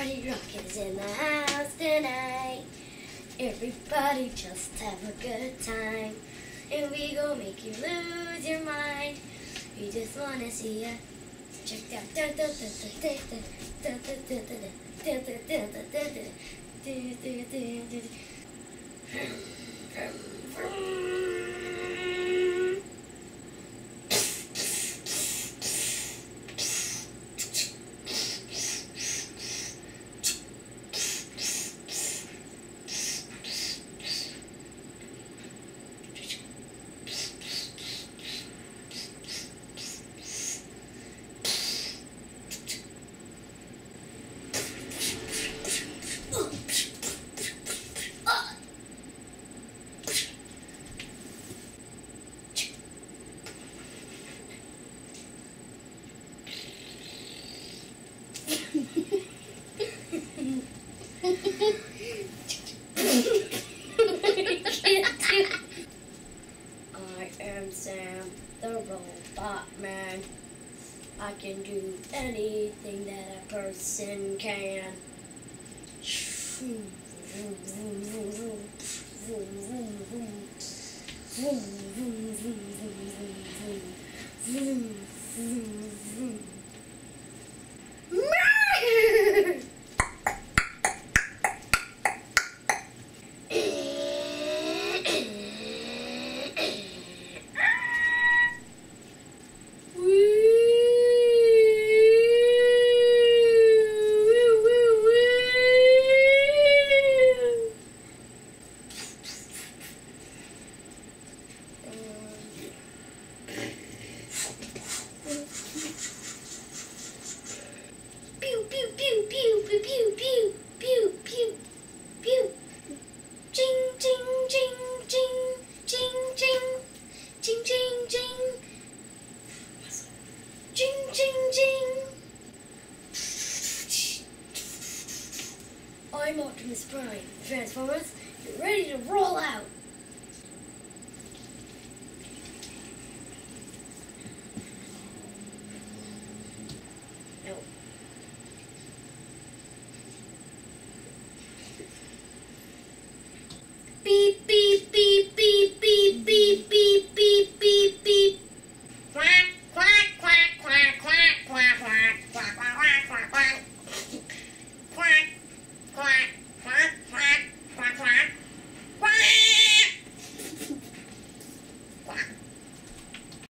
Party rock is in the house tonight. Everybody just have a good time. And we gon' make you lose your mind. We just wanna see ya. Check out. I am Sam, the robot man. I can do anything that a person can. I'm Optimus Prime. Transformers, get ready to roll out. No.